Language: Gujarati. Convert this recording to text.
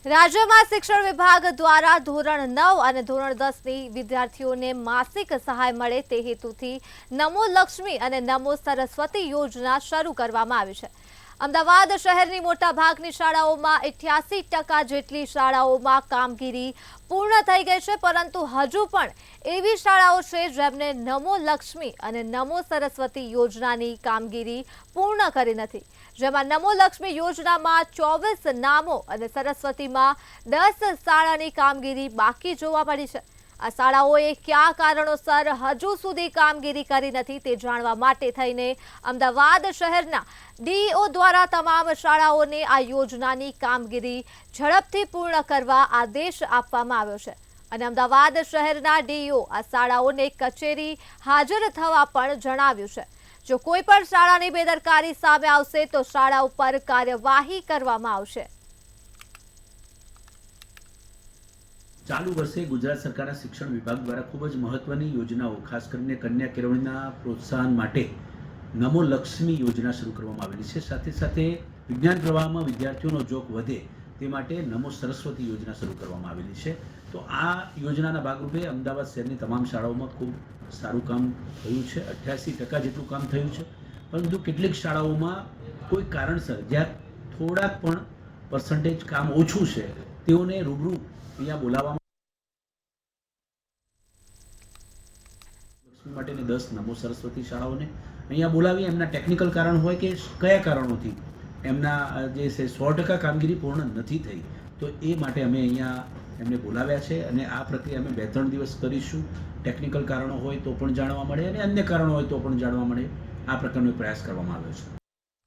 રાજ્યમાં શિક્ષણ વિભાગ દ્વારા ધોરણ 9 અને ધોરણ 10ની વિદ્યાર્થીઓને માસિક સહાય મળે તે હેતુથી નમો લક્ષ્મી અને નમો સરસ્વતી યોજના શરૂ કરવામાં આવી છે। અમદાવાદ શહેરની મોટાભાગની શાળાઓમાં 88% જેટલી શાળાઓમાં કામગીરી પૂર્ણ થઈ ગઈ છે, પરંતુ હજુ પણ એવી શાળાઓ છે જેમને નમો લક્ષ્મી અને નમો સરસ્વતી યોજનાની કામગીરી પૂર્ણ કરી નથી, જેમાં નમો લક્ષ્મી યોજનામાં 24 નામો અને સરસ્વતીમાં 10 શાળાની કામગીરી બાકી જોવા મળી છે। આ શાળાઓએ કયા કારણોસર હજુ સુધી કામગીરી કરી નથી તે જાણવા માટે થઈને અમદાવાદ શહેરના ડીઈઓ દ્વારા તમામ શાળાઓને આ યોજનાની કામગીરી ઝડપથી પૂર્ણ કરવા આદેશ આપવામાં આવ્યો છે અને અમદાવાદ શહેરના ડીઈઓ આ શાળાઓને કચેરી હાજર થવા પણ જણાવ્યું છે। જો કોઈ પણ શાળાની બેદરકારી સામે આવશે તો શાળા ઉપર કાર્યવાહી કરવામાં આવશે। ચાલુ વર્ષે ગુજરાત સરકારના શિક્ષણ વિભાગ દ્વારા ખૂબ જ મહત્વની યોજનાઓ, ખાસ કરીને કન્યા કેળવણીના પ્રોત્સાહન માટે નમો લક્ષ્મી યોજના શરૂ કરવામાં આવેલી છે। સાથે સાથે વિજ્ઞાન પ્રવાહમાં વિદ્યાર્થીઓનો જોક વધે તે માટે નમો સરસ્વતી યોજના શરૂ કરવામાં આવેલી છે। તો આ યોજનાના ભાગરૂપે અમદાવાદ શહેરની તમામ શાળાઓમાં ખૂબ સારું કામ થયું છે। 88% જેટલું કામ થયું છે, પરંતુ કેટલીક શાળાઓમાં કોઈ કારણસર જ્યાં થોડાક પણ પર્સન્ટેજ કામ ઓછું છે તેઓને રૂબરૂ અહીંયા બોલાવવામાં માટેની 10 નમો સરસ્વતી શાળાઓને અહીંયા બોલાવી એમના ટેકનિકલ કારણ હોય કે કયા કારણોથી એમના જે છે 100% કામગીરી પૂર્ણ નથી થઈ, તો એ માટે અમે અહીંયા એમને બોલાવ્યા છે અને આ પ્રક્રિયા અમે 2-3 દિવસ કરીશું। ટેકનિકલ કારણો હોય તો પણ જાણવા મળે અને અન્ય કારણો હોય તો પણ જાણવા મળે, આ પ્રકારનો પ્રયાસ કરવામાં આવ્યો છે।